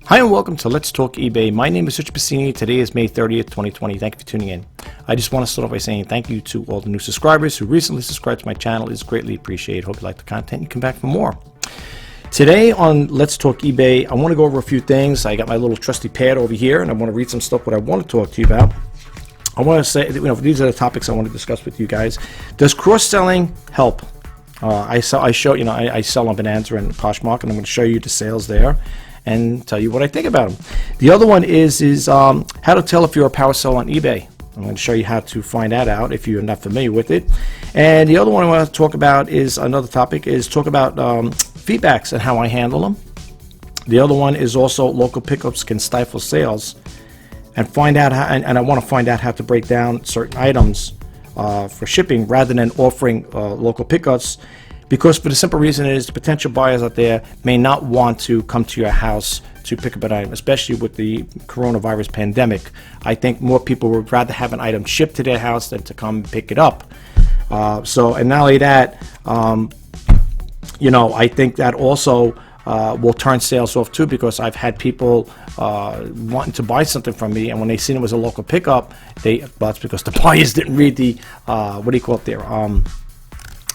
Hi and welcome to Let's Talk eBay. My name is Rich Pasini. Today is May 30th, 2020. Thank you for tuning in. I just want to start off by saying thank you to all the new subscribers who recently subscribed to my channel. It's greatly appreciated. Hope you like the content. You come back for more. Today on Let's Talk eBay, I want to go over a few things. I got my little trusty pad over here, and I want to read some stuff what I want to talk to you about. I want to say, these are the topics I want to discuss with you guys. Does cross-selling help? I sell on Bonanza and Poshmark, and I'm going to show you the sales there and tell you what I think about them. The other one is how to tell if you're a power seller on eBay. I'm going to show you how to find that out if you're not familiar with it. And the other one I want to talk about is another topic is talk about feedbacks and how I handle them. The other one is also local pickups can stifle sales, and find out how, and I want to find out how to break down certain items for shipping rather than offering local pickups, because for the simple reason is the potential buyers out there may not want to come to your house to pick up an item, especially with the coronavirus pandemic. I think more people would rather have an item shipped to their house than to come pick it up. And not only that, I think that also will turn sales off too, because I've had people wanting to buy something from me, and when they seen it was a local pickup, it's because the buyers didn't read the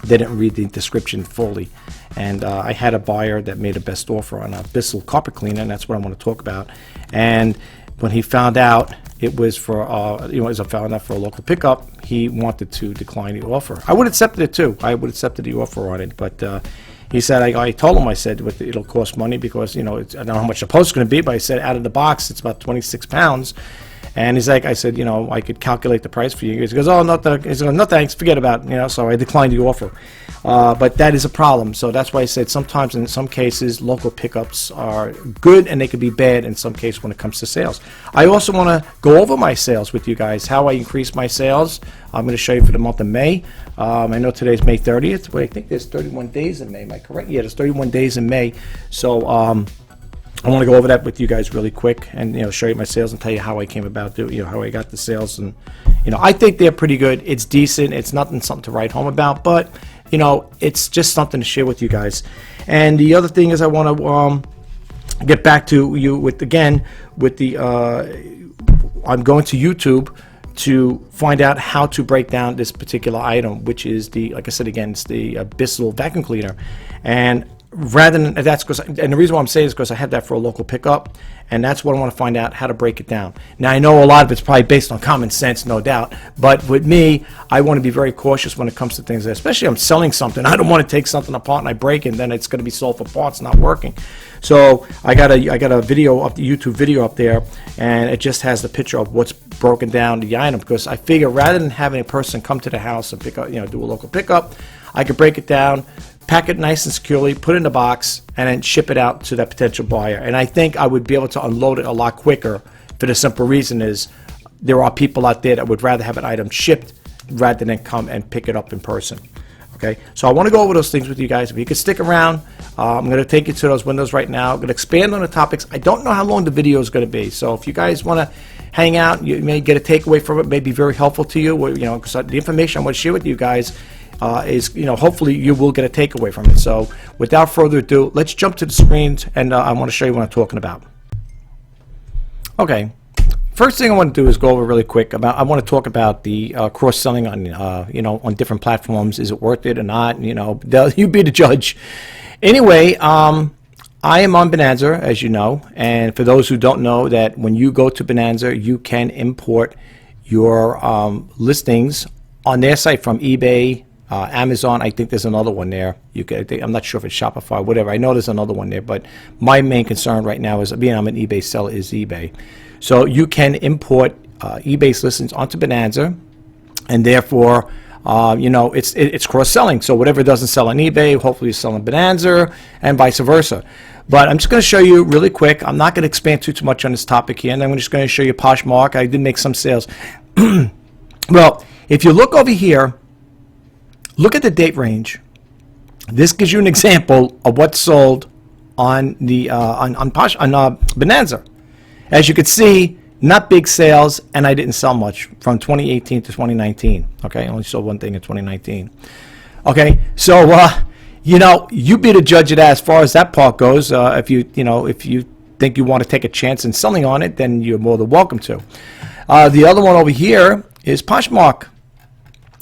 they didn't read the description fully. And I had a buyer that made a best offer on a Bissell carpet cleaner, and that's what I want to talk about. And when he found out it was for a local pickup, he wanted to decline the offer. I would have accepted it too. I would have accepted the offer on it, but he said, I told him, I said, it'll cost money because, I don't know how much the post is going to be, but I said, out of the box, it's about 26 pounds. And he's like, I said, I could calculate the price for you. He goes, oh, no thanks, forget about it. So I declined the offer. But that is a problem. So that's why I said sometimes in some cases, local pickups are good and they can be bad in some cases when it comes to sales. I also want to go over my sales with you guys, how I increase my sales. I'm going to show you for the month of May. I know today's May 30th, but I think there's 31 days in May. Am I correct? Yeah, there's 31 days in May. So I want to go over that with you guys really quick and show you my sales and tell you how I came about how I got the sales. And I think they're pretty good. It's decent. It's something to write home about, but it's just something to share with you guys. And the other thing is I want to get back to you with I'm going to YouTube to find out how to break down this particular item, which is like I said again, it's the Bissell vacuum cleaner. And rather than that's because, and the reason why I'm saying is because I had that for a local pickup, and that's what I want to find out, how to break it down. Now I know a lot of it's probably based on common sense, no doubt, but with me, I want to be very cautious when it comes to things, especially I'm selling something. I don't want to take something apart and I break it, and then it's going to be sold for parts not working. So I got a video up, the YouTube video up there, and it just has the picture of what's broken down the item, because I figure rather than having a person come to the house and pick up, do a local pickup, I could break it down, pack it nice and securely, put it in the box, and then ship it out to that potential buyer. And I think I would be able to unload it a lot quicker, for the simple reason is there are people out there that would rather have an item shipped rather than come and pick it up in person. Okay, so I want to go over those things with you guys. If you could stick around, I'm going to take you to those windows right now. I'm going to expand on the topics. I don't know how long the video is going to be, so if you guys want to hang out, you may get a takeaway from it, may be very helpful to you. Because the information I want to share with you guys is, hopefully you will get a takeaway from it. So without further ado, let's jump to the screens, and I want to show you what I'm talking about. Okay, first thing I want to do is go over really quick I want to talk about the cross-selling on on different platforms. Is it worth it or not? You be the judge. Anyway, I am on Bonanza, as you know, and for those who don't know, that when you go to Bonanza, you can import your listings on their site from eBay, Amazon. I think there's another one there. I'm not sure if it's Shopify, whatever. I know there's another one there, but my main concern right now is, being I'm an eBay seller, is eBay. So you can import eBay's listings onto Bonanza, and therefore, it's cross-selling. So whatever doesn't sell on eBay, hopefully you sell on Bonanza, and vice versa. But I'm just going to show you really quick. I'm not going to expand too much on this topic here, and I'm just going to show you Poshmark. I did make some sales. Well, if you look over here, look at the date range. This gives you an example of what's sold on the Bonanza. As you can see, not big sales, and I didn't sell much from 2018 to 2019. Okay, I only sold one thing in 2019. Okay, so you be the judge of that as far as that part goes. If you think you want to take a chance in selling on it, then you're more than welcome to. The other one over here is Poshmark.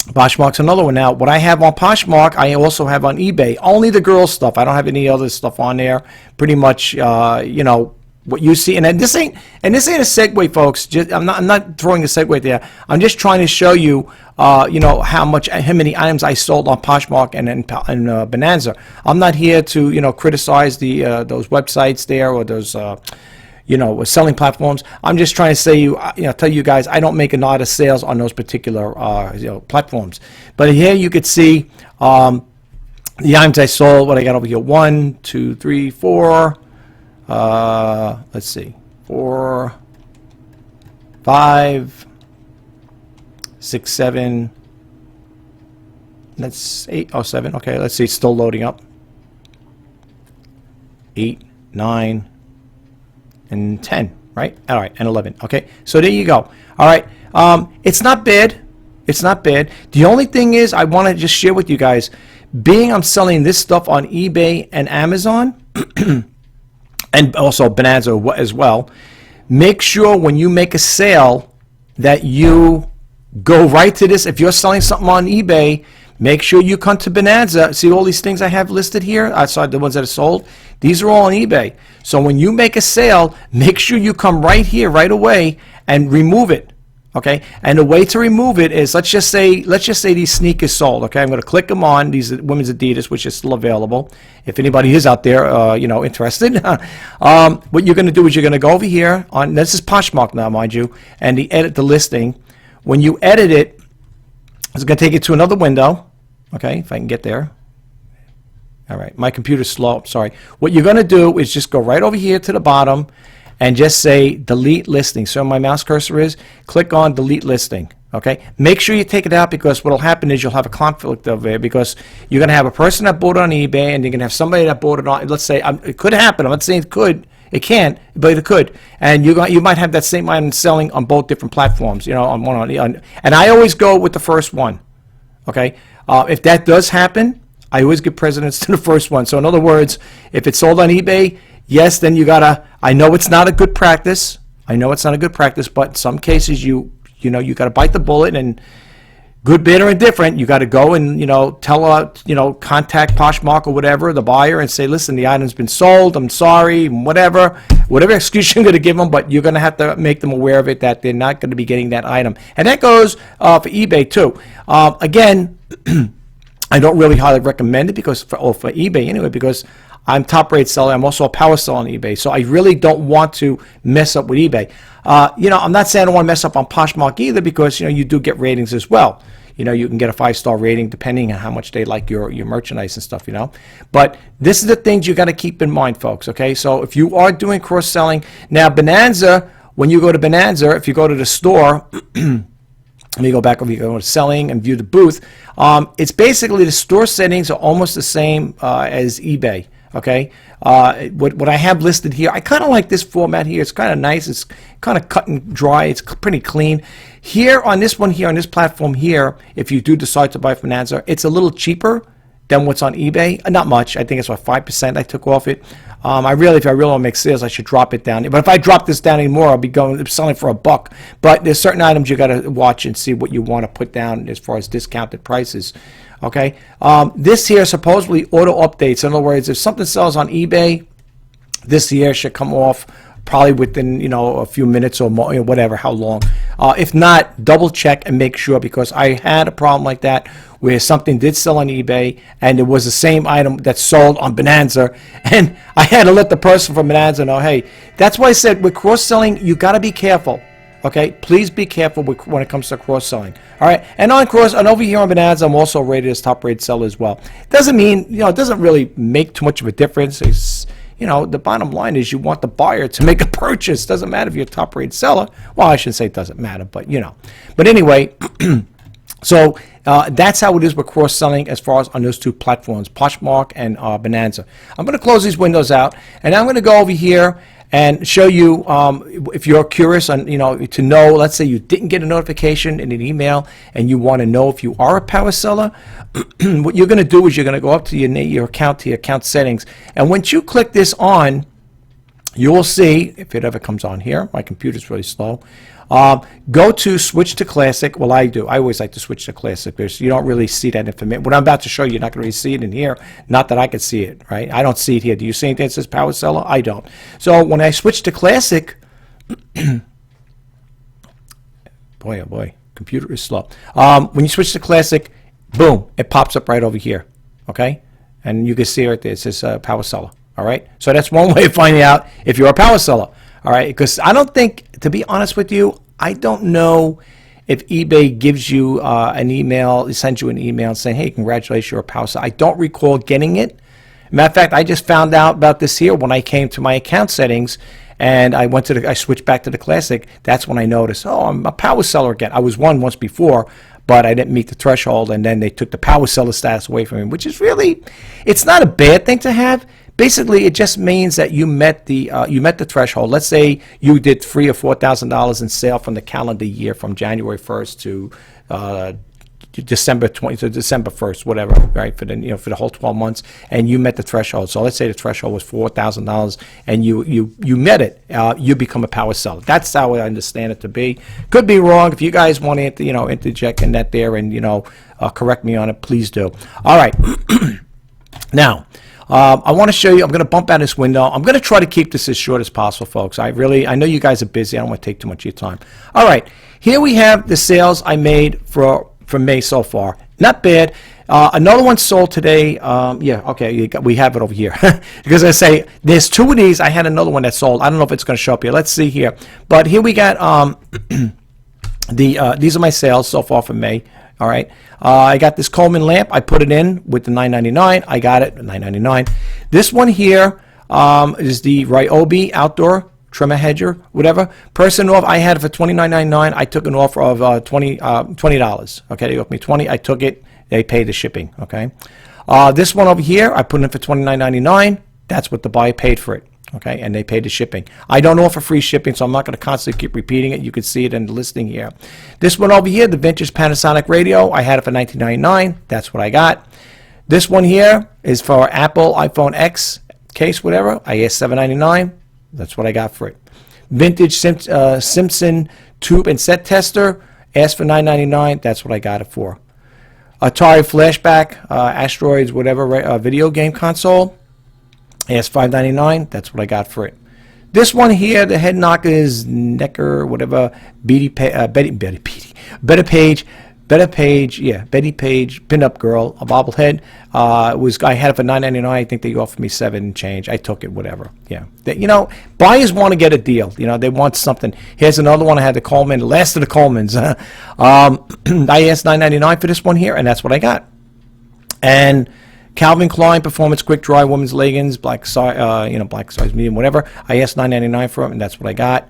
Poshmark's another one. Now, what I have on Poshmark, I also have on eBay. Only the girls stuff. I don't have any other stuff on there. Pretty much, you know, what you see. And this ain't a segue, folks. I'm not throwing a segue there. I'm just trying to show you, you know, how many items I sold on Poshmark and Bonanza. I'm not here to, you know, criticize those websites there or those you know, selling platforms. I'm just trying to say tell you guys, I don't make a lot of sales on those particular you know, platforms. But here you could see the items I sold. What I got over here: 1, 2, 3, 4. Let's see, 4, 5, 6, 7. That's 8. Oh, 7. Okay, let's see. It's still loading up. 8, 9. And 10, right? All right, and 11. Okay, so there you go. All right, it's not bad. It's not bad. The only thing is, I want to just share with you guys, being I'm selling this stuff on eBay and Amazon, and also Bonanza as well. Make sure when you make a sale that you go right to this. If you're selling something on eBay, make sure you come to Bonanza. See all these things I have listed here outside the ones that are sold? These are all on eBay. So when you make a sale, make sure you come right here right away and remove it. Okay? And the way to remove it is, let's just say these sneakers sold. Okay? I'm going to click them on these women's Adidas, which is still available. If anybody is out there, you know, interested, what you're going to do is you're going to go over here on, this is Poshmark now, mind you, and edit the listing. When you edit it, it's going to take you to another window. Okay, if I can get there. All right, my computer's slow. Sorry. What you're going to do is just go right over here to the bottom and just say delete listing. So my mouse cursor is, click on delete listing. Okay, make sure you take it out, because what will happen is you'll have a conflict over there, because you're going to have a person that bought it on eBay and you're going to have somebody that bought it on, let's say, it could happen. I'm not saying it could. It can't, but it could, and you might have that same item selling on both different platforms. You know, and I always go with the first one. Okay, if that does happen, I always give precedence to the first one. So in other words, if it's sold on eBay, yes, then you gotta. I know it's not a good practice. I know it's not a good practice, but in some cases you know you gotta bite the bullet, and good, bad, or indifferent, you got to go and, you know, contact Poshmark or whatever, the buyer, and say, listen, the item's been sold, I'm sorry, whatever excuse you're going to give them, but you're going to have to make them aware of it, that they're not going to be getting that item. And that goes for eBay too. Again, I don't really highly recommend it, because for eBay anyway, because I'm top rate seller. I'm also a power seller on eBay, so I really don't want to mess up with eBay. You know, I'm not saying I don't want to mess up on Poshmark either, because, you know, you do get ratings as well. You know, you can get a 5-star rating depending on how much they like your merchandise and stuff, you know. But this is the things you got to keep in mind, folks, okay? So if you are doing cross-selling, now Bonanza, when you go to Bonanza, if you go to the store, let me go back over here, go to selling and view the booth. It's basically the store settings are almost the same as eBay. Okay, what I have listed here, I kind of like this format here. It's kind of nice. It's kind of cut and dry. It's pretty clean. Here on this one here, on this platform here, if you do decide to buy Bonanza, it's a little cheaper than what's on eBay. Not much. I think it's about 5% I took off it. If I really want to make sales, I should drop it down. But if I drop this down anymore, I'll be selling for $1. But there's certain items you got to watch and see what you want to put down as far as discounted prices. Okay, this here supposedly auto updates. In other words, if something sells on eBay, this here should come off probably within, you know, a few minutes or more, you know, whatever, how long. If not, double check and make sure, because I had a problem like that where something did sell on eBay and it was the same item that sold on Bonanza, and I had to let the person from Bonanza know, hey, that's why I said with cross-selling, you got to be careful. Okay, please be careful when it comes to cross-selling. All right, and over here on Bonanza, I'm also rated as top-rated seller as well. Doesn't mean, you know, it doesn't really make too much of a difference. It's, you know, the bottom line is you want the buyer to make a purchase. Doesn't matter if you're a top-rated seller. Well, I shouldn't say it doesn't matter, but you know. But anyway, so that's how it is with cross-selling as far as on those two platforms, Poshmark and Bonanza. I'm going to close these windows out, and I'm going to go over here and show you, if you're curious on, you know, to know, let's say you didn't get a notification in an email and you want to know if you are a power seller, what you're going to do is you're going to go up to your account, to your account settings, and once you click this on, you will see, if it ever comes on here, my computer's really slow, go to switch to classic. Well, I do. I always like to switch to classic because you don't really see that information. What I'm about to show you, you're not going to really see it in here. Not that I could see it, right? I don't see it here. Do you see anything that says power seller? I don't. So when I switch to classic, boy, oh boy, computer is slow. When you switch to classic, boom, it pops up right over here, okay? And you can see right there, it says power seller. All right, so that's one way of finding out if you're a power seller. All right, because I don't think, to be honest with you, I don't know if eBay gives you an email, sends you an email saying, hey, congratulations, you're a power seller. I don't recall getting it. Matter of fact, I just found out about this here when I came to my account settings and I switched back to the classic. That's when I noticed, oh, I'm a power seller again. I was one once before, but I didn't meet the threshold, and then they took the power seller status away from me, which is really, it's not a bad thing to have. Basically, it just means that you met the threshold. Let's say you did $3,000 or $4,000 in sale from the calendar year, from January 1st to December 1st, whatever, right? For the whole 12 months, and you met the threshold. So let's say the threshold was $4,000, and you met it. You become a power seller. That's how I understand it to be. Could be wrong. If you guys want to, interject in that there and correct me on it, please do. All right. Now, I want to show you, I'm going to bump out this window. I'm going to try to keep this as short as possible, folks. I know you guys are busy. I don't want to take too much of your time. All right, here we have the sales I made for May so far. Not bad. Another one sold today. Yeah, okay, we have it over here. Because I say, there's two of these. I had another one that sold. I don't know if it's going to show up here. Let's see here. But here we got, these are my sales so far for May. All right, I got this Coleman lamp. I put it in with the $9.99. I got it at $9.99. This one here is the Ryobi outdoor trimmer hedger, whatever. Person off, I had it for $29.99. I took an offer of $20. Okay, they offered me $20. I took it. They paid the shipping. Okay, this one over here, I put it in for $29.99. That's what the buyer paid for it. Okay, and they paid the shipping. I don't offer free shipping, so I'm not going to constantly keep repeating it. You can see it in the listing here. This one over here, the vintage Panasonic radio, I had it for $19.99. That's what I got. This one here is for Apple iPhone X case, whatever. I asked $7.99. That's what I got for it. Vintage Simpson tube and set tester, asked for $9.99. That's what I got it for. Atari Flashback, Asteroids, whatever, video game console. Asked $5.99. That's what I got for it. This one here, the head knocker is Necker, whatever, Betty Page, pinup girl, a bobblehead. I had it for $9.99. I think they offered me $7 and change. I took it, whatever. Yeah, buyers want to get a deal. They want something. Here's another one. I had the Coleman, the last of the Colemans. I asked $9.99 for this one here, and that's what I got. And Calvin Klein Performance Quick Dry Women's Leggings, black size, medium, whatever. I asked $9.99 for them, and that's what I got.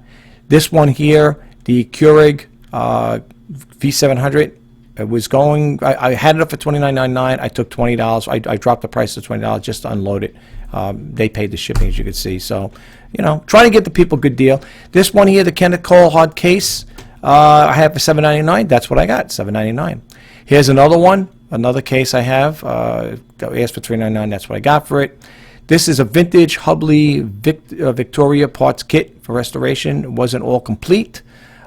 This one here, the Keurig V700. It was going. I had it up for $29.99. I took $20. I dropped the price to $20 just to unload it. They paid the shipping, as you can see. So, try to get the people a good deal. This one here, the Kenneth Cole hard case, I had for $7.99. That's what I got, $7.99. Here's another one. Another case I have, I asked for $3.99. That's what I got for it. This is a vintage Hubley Victoria parts kit for restoration. It wasn't all complete.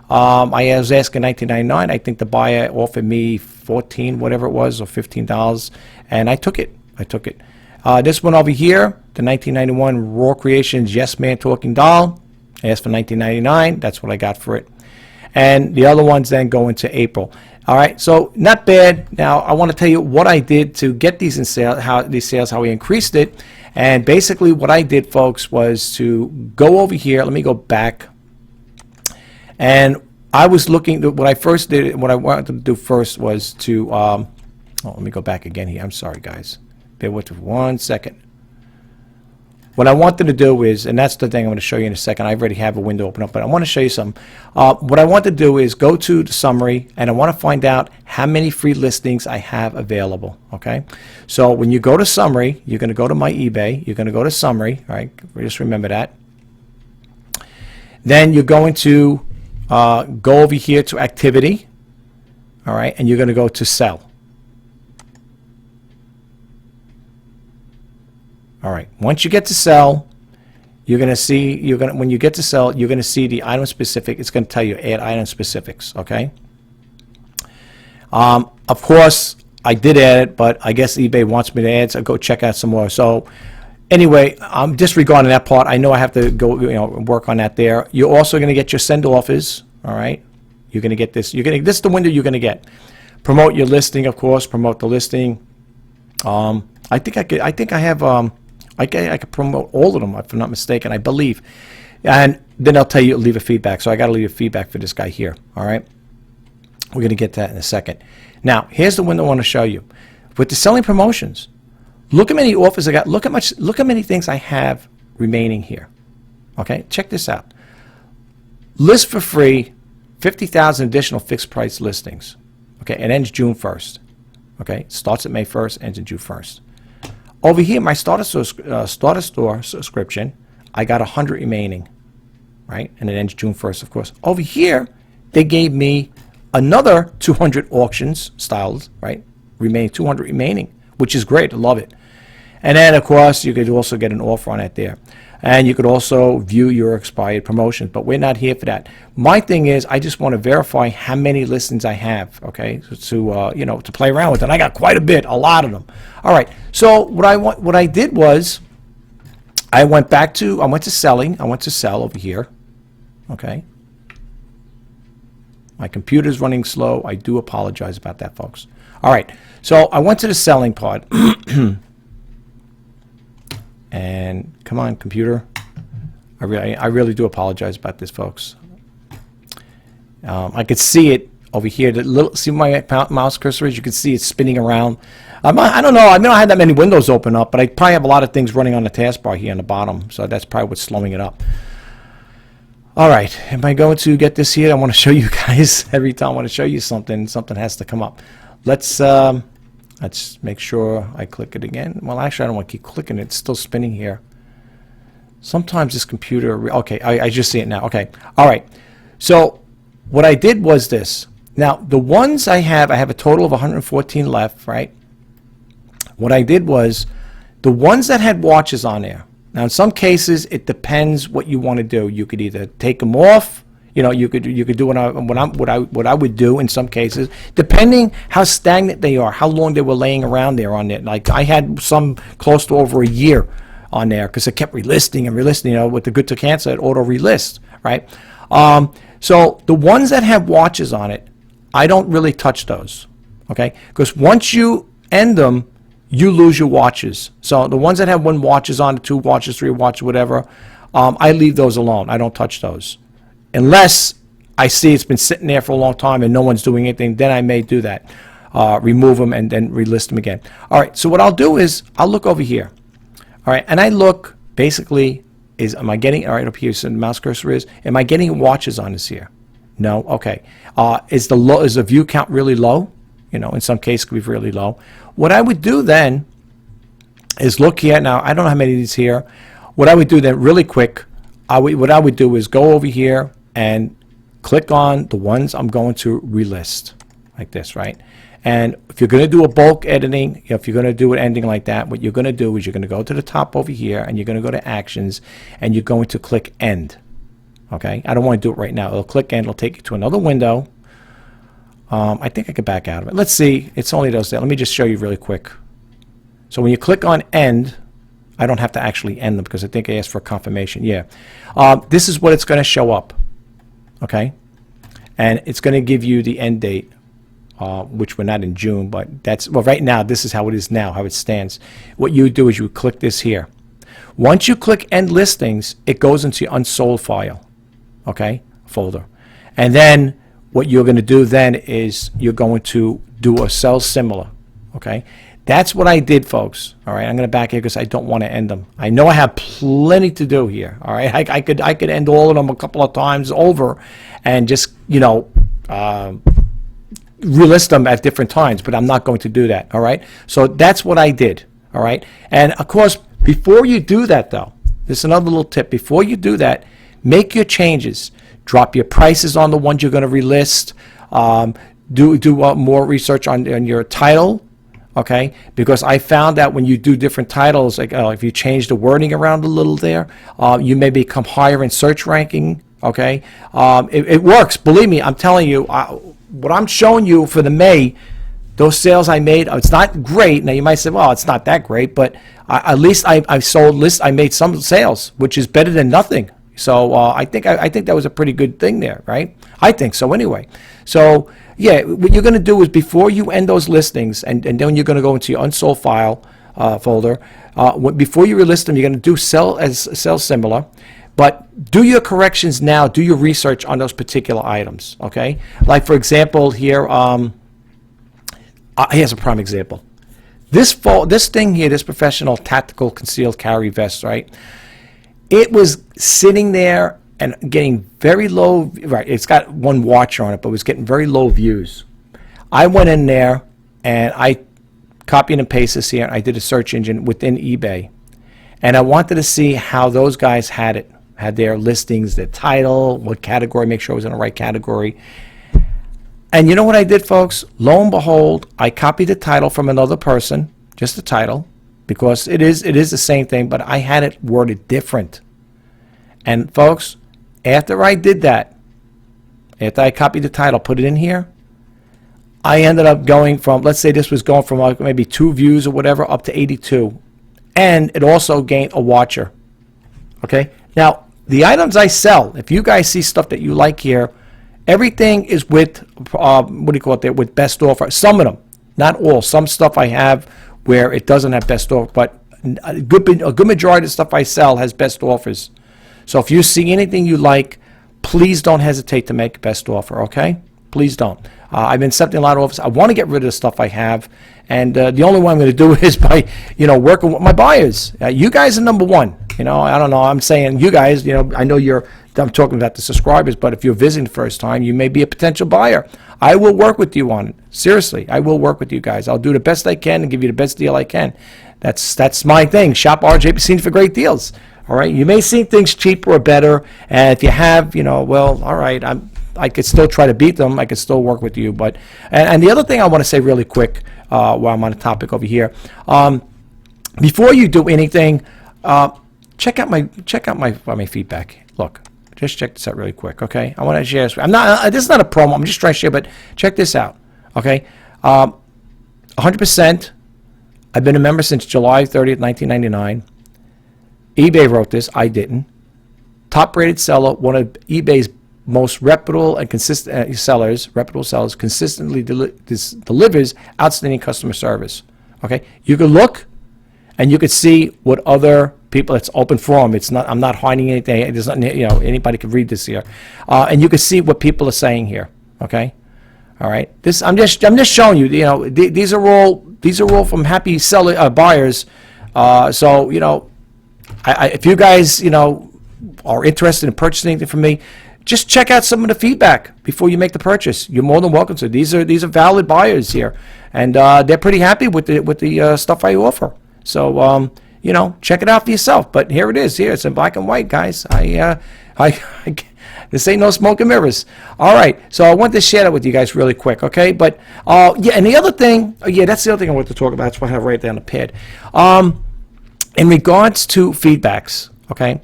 I was asking $19.99. I think the buyer offered me $14, whatever it was, or $15, and I took it. This one over here, the 1991 Raw Creations Yes Man Talking Doll. I asked for $19.99. That's what I got for it. And the other ones then go into April. All right, so not bad. Now I want to tell you what I did to get these in sale, how we increased it. And basically what I did, folks, was to go over here. Let me go back. And I was looking, what I wanted to do first was to, let me go back again here. I'm sorry, guys. Bear with me 1 second. What I wanted to do is, and that's the thing I'm going to show you in a second. I already have a window open up, but I want to show you something. What I want to do is go to the summary, and I want to find out how many free listings I have available. Okay, so when you go to summary, you're going to go to my eBay. You're going to go to summary. All right, just remember that. Then you're going to go over here to activity. All right, and you're going to go to sell. All right, once you get to sell, you're going to see, when you get to sell, you're going to see the item specific. It's going to tell you add item specifics, okay? Of course, I did add it, but I guess eBay wants me to add, so go check out some more. So anyway, I'm disregarding that part. I know I have to go, work on that there. You're also going to get your send offers, all right? You're going to get this. This is the window you're going to get. Promote your listing, of course. Promote the listing. I think I could promote all of them, if I'm not mistaken, I believe. And then I'll tell you, leave a feedback. So I got to leave a feedback for this guy here, all right? We're going to get to that in a second. Now, here's the window I want to show you. With the selling promotions, look how many offers I got. Look how many things I have remaining here. Okay, check this out. List for free, 50,000 additional fixed price listings. Okay, it ends June 1st. Okay, starts at May 1st, ends in June 1st. Over here, my starter store subscription, I got 100 remaining, right? And it ends June 1st, of course. Over here, they gave me another 200 auctions styles, right? 200 remaining, which is great. I love it. And then, of course, you could also get an offer on it there. And you could also view your expired promotions, but we're not here for that. My thing is, I just want to verify how many listings I have, okay, to play around with. And I got quite a lot of them. All right, so what I did was, I went to selling. I went to sell over here, okay. My computer's running slow. I do apologize about that, folks. All right, so I went to the selling part. And come on, computer. I really do apologize about this, folks. I could see it over here. See my mouse cursor is? You can see it spinning around. I don't know. I don't have that many windows open up, but I probably have a lot of things running on the taskbar here on the bottom. So that's probably what's slowing it up. All right. Am I going to get this here? I want to show you guys. Every time I want to show you something has to come up. Let's make sure I click it again. Well, actually, I don't want to keep clicking it. It's still spinning here. Sometimes this computer... Okay, I just see it now. Okay. All right. So what I did was this. Now, the ones I have a total of 114 left, right? What I did was the ones that had watches on there. Now, in some cases, it depends what you want to do. You could either take them off. You could do what I would do in some cases, depending how stagnant they are, how long they were laying around there on it. Like I had some close to over a year on there because it kept relisting and relisting. With the good to cancel, it auto relist, right? So the ones that have watches on it, I don't really touch those, okay? Because once you end them, you lose your watches. So the ones that have 1 watches on it, 2 watches, 3 watches, whatever, I leave those alone. I don't touch those. Unless I see it's been sitting there for a long time and no one's doing anything, then I may do that. Remove them and then relist them again. All right, so what I'll do is I'll look over here. All right, and I look basically, am I getting, all right, up here, so the mouse cursor is, am I getting watches on this here? No, okay. Is the view count really low? In some cases it could be really low. What I would do then is look here. Now, I don't know how many of these here. What I would do then really quick, what I would do is go over here and click on the ones I'm going to relist, like this, right? And if you're going to do a bulk editing, if you're going to do an ending like that, what you're going to do is you're going to go to the top over here and you're going to go to actions and you're going to click end. Okay? I don't want to do it right now. It'll click end. It'll take you to another window. I think I could back out of it. Let's see. It's only those there. Let me just show you really quick. So when you click on end, I don't have to actually end them because I think I asked for confirmation. Yeah. This is what it's going to show up. Okay? And it's going to give you the end date, which we're not in June, but that's, well, right now, this is how it is now, how it stands. What you do is you click this here. Once you click end listings, it goes into your unsold file, okay, folder. And then what you're going to do then is you're going to do a sell similar, okay? That's what I did, folks. All right, I'm going to back here because I don't want to end them. I know I have plenty to do here. All right, I could end all of them a couple of times over, and just relist them at different times. But I'm not going to do that. All right, so that's what I did. All right, and of course, before you do that, though, this is another little tip. Before you do that, make your changes. Drop your prices on the ones you're going to relist. Do more research on your title. okay? Because I found that when you do different titles, like if you change the wording around a little there, you may become higher in search ranking, okay? It works. Believe me, I'm telling you, what I'm showing you for the May, those sales I made, it's not great. Now you might say, well, it's not that great, but at least I made some sales, which is better than nothing. So I think that was a pretty good thing there, right? I think so anyway. So yeah, what you're going to do is before you end those listings, and then you're going to go into your unsold file folder. Before you relist them, you're going to do sell similar. But do your corrections now. Do your research on those particular items, okay? Like, for example, here, here's a prime example. This thing here, this professional tactical concealed carry vest, right? It was sitting there and getting very low, right, it's got one watcher on it, but it was getting very low views. I went in there and I copied and pasted this here, and I did a search engine within eBay. And I wanted to see how those guys had their listings, their title, what category, make sure it was in the right category. And you know what I did, folks? Lo and behold, I copied the title from another person, just the title, because it is the same thing, but I had it worded different. And folks, after I did that, after I copied the title, put it in here, I ended up going from, let's say this was going from like maybe 2 views or whatever up to 82. And it also gained a watcher. Okay? Now, the items I sell, if you guys see stuff that you like here, everything is with, what do you call it there, with best offer. Some of them, not all. Some stuff I have where it doesn't have best offer, but a good majority of the stuff I sell has best offers. So if you see anything you like, please don't hesitate to make best offer, okay? Please don't. I've been accepting a lot of offers. I want to get rid of the stuff I have, and the only way I'm going to do it is by, working with my buyers. You guys are number one. I don't know. I'm saying you guys, I know I'm talking about the subscribers, but if you're visiting the first time, you may be a potential buyer. I will work with you on it. Seriously, I will work with you guys. I'll do the best I can and give you the best deal I can. That's my thing. Shop RJ Pasini for great deals. All right, you may see things cheaper or better, and if you have, well, all right, I could still try to beat them. I could still work with you, but and the other thing I want to say really quick while I'm on the topic over here, before you do anything, check out my feedback. Look, just check this out really quick, okay? I want to share this. This is not a promo. I'm just trying to share, but check this out, okay? 100%. I've been a member since July 30th, 1999. eBay wrote this. I didn't. Top-rated seller, one of eBay's most reputable and consistent reputable sellers, consistently delivers outstanding customer service. Okay, you can look, and you can see what other people. It's open forum. It's not. I'm not hiding anything. There's not. Anybody can read this here, and you can see what people are saying here. Okay, all right. I'm just showing you. These are all from happy seller buyers. So if you guys are interested in purchasing anything from me, just check out some of the feedback before you make the purchase. You're more than welcome to. These are valid buyers here, and they're pretty happy with the stuff I offer. So check it out for yourself. But here it is. Here it's in black and white, guys. This ain't no smoke and mirrors. All right. So I want to share that with you guys really quick, okay? But and the other thing, that's the other thing I want to talk about. That's why I have right there on the pad. In regards to feedbacks, okay.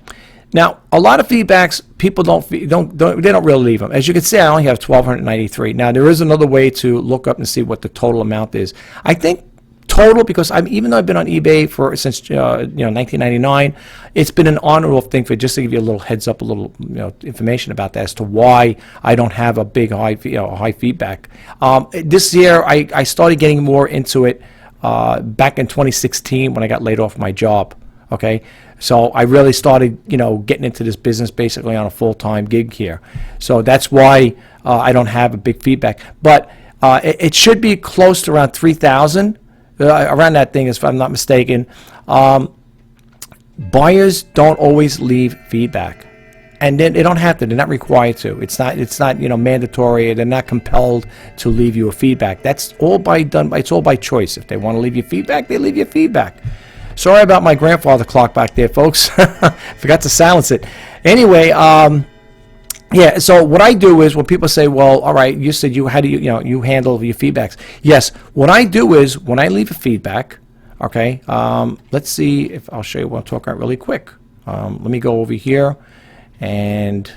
Now, a lot of feedbacks, people don't really leave them. As you can see, I only have 1,293. Now, there is another way to look up and see what the total amount is. I think total, because even though I've been on eBay since 1999, it's been an on-and-off thing for just to give you a little heads up, a little information about that as to why I don't have a big high feedback. This year, I started getting more into it back in 2016 when I got laid off my job. Okay, so I really started, getting into this business basically on a full-time gig here. So that's why I don't have a big feedback. But it should be close to around 3,000, around that thing, if I'm not mistaken. Buyers don't always leave feedback, and then they don't have to. They're not required to. It's not mandatory. They're not compelled to leave you a feedback. That's all it's all by choice. If they want to leave you feedback, they leave you feedback. Sorry about my grandfather clock back there, folks. Forgot to silence it. Anyway, Yeah, so what I do is when people say, well, all right, you said how do you handle your feedbacks. Yes, what I do is when I leave a feedback, okay, let's see if I'll show you what I'm talking about really quick. Let me go over here, and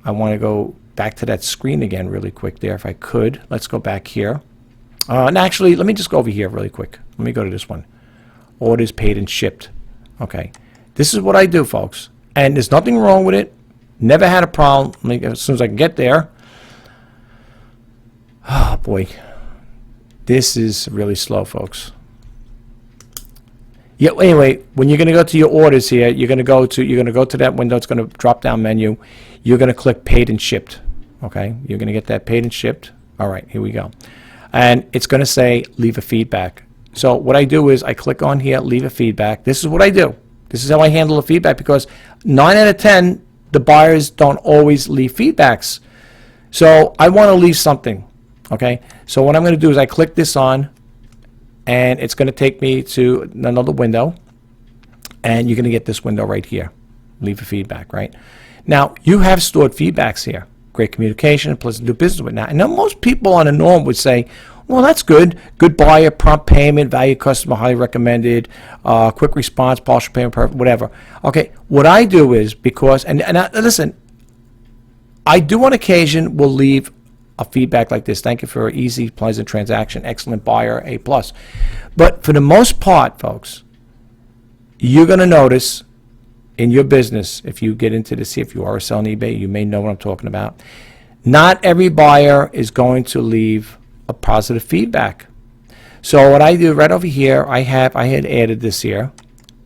I want to go back to that screen again really quick there if I could. Let's go back here. And actually, let me just go over here really quick. Let me go to this one. Orders paid and shipped. Okay, this is what I do, folks, and there's nothing wrong with it. Never had a problem. As soon as I can get there. Oh boy, this is really slow, folks. Yeah. Anyway, when you're going to go to your orders here, you're going to go to that window. It's going to drop down menu. You're going to click paid and shipped. Okay. You're going to get that paid and shipped. All right. Here we go. And it's going to say leave a feedback. So what I do is I click on here, leave a feedback. This is what I do. This is how I handle the feedback, because 9 out of 10. The buyers don't always leave feedbacks. So I want to leave something, okay? So what I'm going to do is I click this on, and it's going to take me to another window, and you're going to get this window right here. Leave a feedback, right? Now, you have stored feedbacks here. Great communication, pleasant to do business with. Now, most people on the norm would say, well, that's good. Good buyer, prompt payment, value customer, highly recommended, quick response, partial payment, perfect, whatever. Okay, what I do is because, listen, I do on occasion will leave a feedback like this. Thank you for an easy, pleasant transaction. Excellent buyer, A+. But for the most part, folks, you're going to notice in your business, if you get into this, if you are selling eBay, you may know what I'm talking about. Not every buyer is going to leave a positive feedback. So what I do right over here, I had added this here,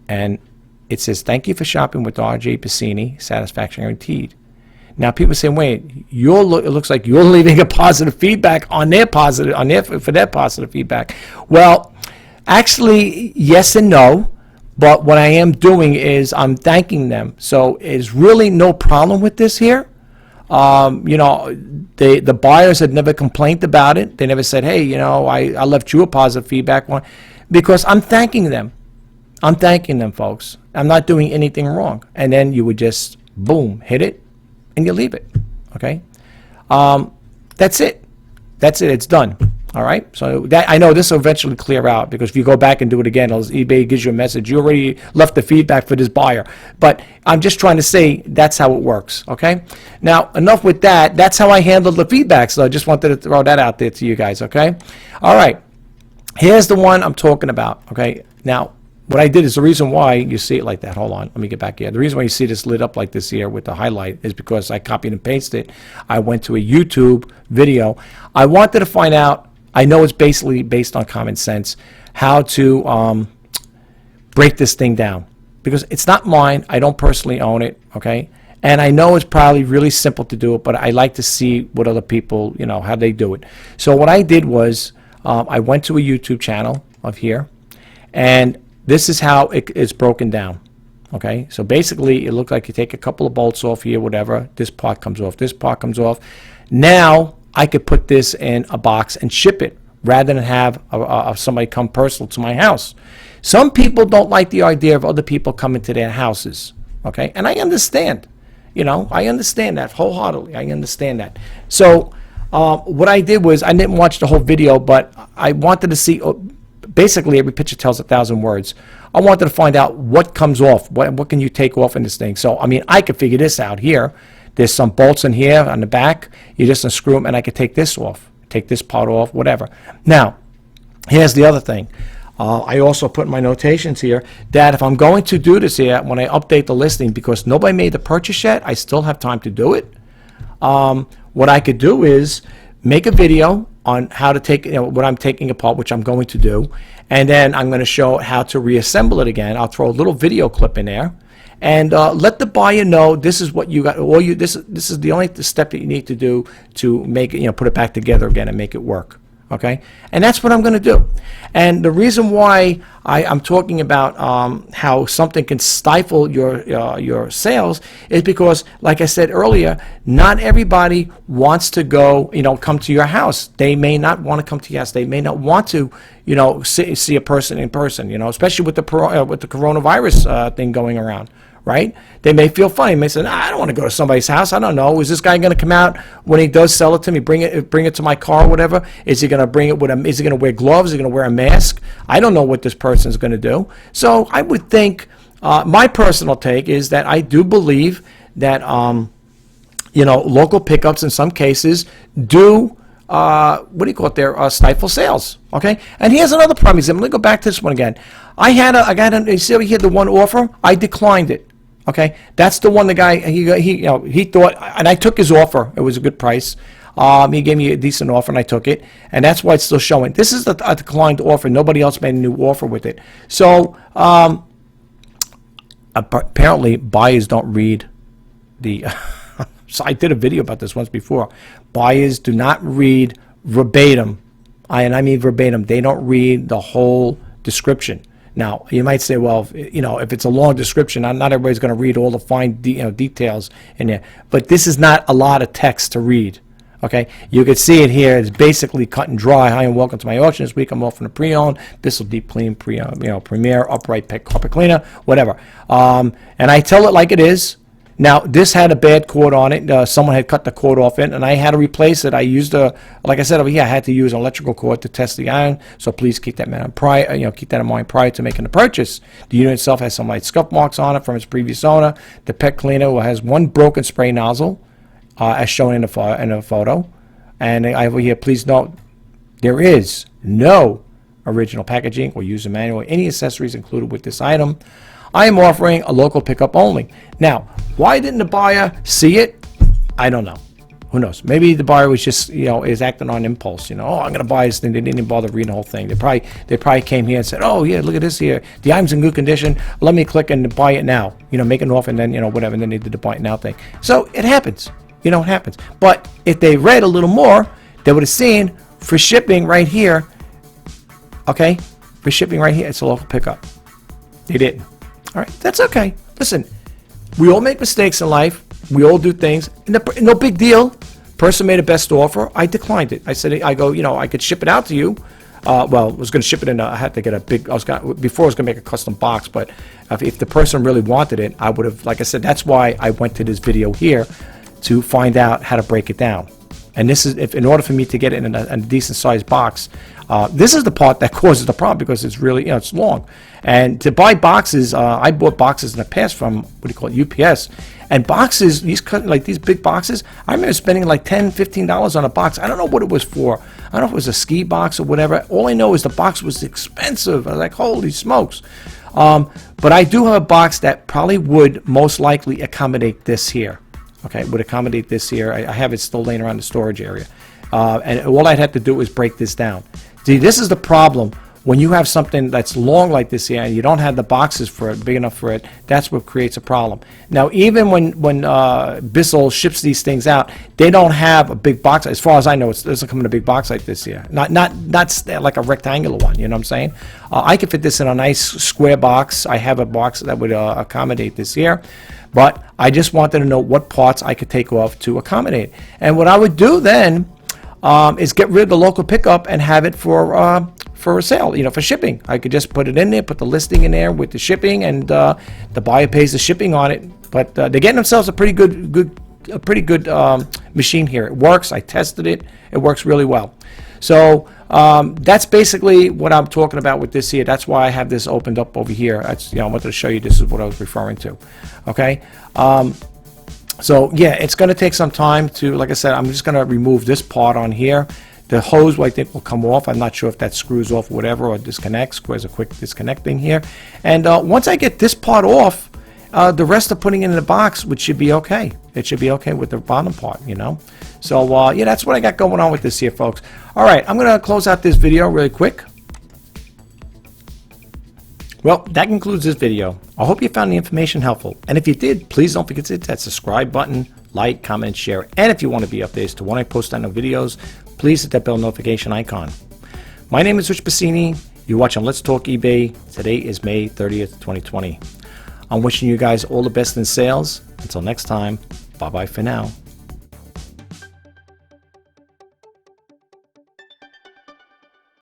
and it says, thank you for shopping with RJ Pasini, satisfaction guaranteed. Now people say, wait, it looks like you're leaving a positive feedback on their for their positive feedback. Well, actually, yes and no, but what I am doing is I'm thanking them. So there's really no problem with this here. The buyers had never complained about it. They never said, hey, I left you a positive feedback one, because I'm thanking them. I'm thanking them, folks. I'm not doing anything wrong. And then you would just, boom, hit it, and you leave it, okay? That's it. That's it. It's done. All right, so I know this will eventually clear out, because if you go back and do it again, eBay gives you a message. You already left the feedback for this buyer. But I'm just trying to say that's how it works, okay? Now, enough with that. That's how I handled the feedback, so I just wanted to throw that out there to you guys, okay? All right, here's the one I'm talking about, okay? Now, what I did is the reason why you see it like that. Hold on, let me get back here. The reason why you see this lit up like this here with the highlight is because I copied and pasted it. I went to a YouTube video. I wanted to find out, I know it's basically based on common sense, how to break this thing down, because it's not mine. I don't personally own it, okay? And I know it's probably really simple to do it, but I like to see what other people, how they do it. So what I did was I went to a YouTube channel of here, and this is how it is broken down, okay? So basically, it looks like you take a couple of bolts off here, whatever. This part comes off. This part comes off. Now, I could put this in a box and ship it rather than have somebody come personal to my house. Some people don't like the idea of other people coming to their houses, okay? And I understand, I understand that wholeheartedly. I understand that. So what I did was I didn't watch the whole video, but I wanted to see, basically every picture tells 1,000 words. I wanted to find out what comes off, what can you take off in this thing. So, I mean, I could figure this out here. There's some bolts in here on the back. You just unscrew them, and I could take this off, take this part off, whatever. Now, here's the other thing. I also put in my notations here that if I'm going to do this here, when I update the listing, because nobody made the purchase yet, I still have time to do it. What I could do is make a video on how to take, what I'm taking apart, which I'm going to do, and then I'm going to show how to reassemble it again. I'll throw a little video clip in there, and let the buyer know this is what you got. This is the only step that you need to do to make it, put it back together again and make it work. Okay, and that's what I'm going to do. And the reason why I'm talking about how something can stifle your sales is because, like I said earlier, not everybody wants to go, come to your house. They may not want to come to your house. They may not want to, see a person in person. Especially with the coronavirus thing going around. right? They may feel funny. They may say, nah, I don't want to go to somebody's house. I don't know. Is this guy going to come out when he does sell it to me, bring it to my car or whatever? Is he going to bring it with him? Is he going to wear gloves? Is he going to wear a mask? I don't know what this person is going to do. So I would think, my personal take is that I do believe that, local pickups in some cases do, what do you call it there, stifle sales, okay? And here's another prime example. Let me go back to this one again. You see over here, the one offer, I declined it, okay? That's the one the guy, he thought, and I took his offer. It was a good price. He gave me a decent offer, and I took it, and that's why it's still showing. This is a declined offer. Nobody else made a new offer with it. So, apparently, buyers don't read the... So I did a video about this once before. Buyers do not read verbatim, and I mean verbatim. They don't read the whole description. Now, you might say, well, if it's a long description, not everybody's going to read all the fine details in there. But this is not a lot of text to read. Okay, you can see it here. It's basically cut and dry. Hi and welcome to my auction this week. I'm offering a pre-owned Bissell Deep Clean, Premier Upright Pet Carpet Cleaner, whatever. And I tell it like it is. Now, this had a bad cord on it. Someone had cut the cord off it, and I had to replace it. I used like I said over here, I had to use an electrical cord to test the iron. So please keep that in mind prior to making the purchase. The unit itself has some light scuff marks on it from its previous owner. The pet cleaner has one broken spray nozzle, as shown in the photo. And over here, please note, there is no original packaging or user manual or any accessories included with this item. I am offering a local pickup only. Now, why didn't the buyer see it? I don't know. Who knows? Maybe the buyer was just, is acting on impulse. I'm going to buy this thing. They didn't even bother reading the whole thing. They probably came here and said, oh, yeah, look at this here. The item's in good condition. Let me click and buy it now. Make an offer and then, whatever. And then they did the buy it now thing. So it happens. It happens. But if they read a little more, they would have seen for shipping right here. Okay? For shipping right here, it's a local pickup. They didn't. All right, that's okay. Listen, we all make mistakes in life. We all do things. No big deal. Person made a best offer. I declined it. I said, I could ship it out to you. I was going to ship it in. I had to get before I was going to make a custom box. But if the person really wanted it, I would have, like I said, that's why I went to this video here to find out how to break it down. And this is, in order for me to get it in a decent sized box, this is the part that causes the problem because it's really, it's long. And to buy boxes, I bought boxes in the past from, UPS. And boxes, these big boxes, I remember spending like $10, $15 on a box. I don't know what it was for. I don't know if it was a ski box or whatever. All I know is the box was expensive. I was like, holy smokes. But I do have a box that probably would most likely accommodate this here. Okay, would accommodate this here. I have it still laying around the storage area. And all I'd have to do is break this down. See, this is the problem. When you have something that's long like this here and you don't have the boxes for it, big enough for it, that's what creates a problem. Now, even when Bissell ships these things out, they don't have a big box. As far as I know, it doesn't come in a big box like this here. Not like a rectangular one, you know what I'm saying? I could fit this in a nice square box. I have a box that would accommodate this here. But I just wanted to know what parts I could take off to accommodate. And what I would do then is get rid of the local pickup and have it for a sale, for shipping. I could just put it in there, put the listing in there with the shipping, and the buyer pays the shipping on it. But they're getting themselves a pretty good machine here. It works. I tested it. It works really well. So that's basically what I'm talking about with this here. That's why I have this opened up over here. That's, I wanted to show you this is what I was referring to. Okay. So yeah, it's going to take some time to, like I said, I'm just going to remove this part on here. The hose, I think, will come off. I'm not sure if that screws off or whatever or disconnects. There's a quick disconnecting here. And once I get this part off, the rest of putting it in the box, which should be okay. It should be okay with the bottom part, So, yeah, that's what I got going on with this here, folks. All right, I'm going to close out this video really quick. Well, that concludes this video. I hope you found the information helpful. And if you did, please don't forget to hit that subscribe button, like, comment, and share. And if you want to be updated to when I post on the videos, please hit that bell notification icon. My name is Rich Pasini. You're watching Let's Talk eBay. Today is May 30th, 2020. I'm wishing you guys all the best in sales. Until next time, bye-bye for now.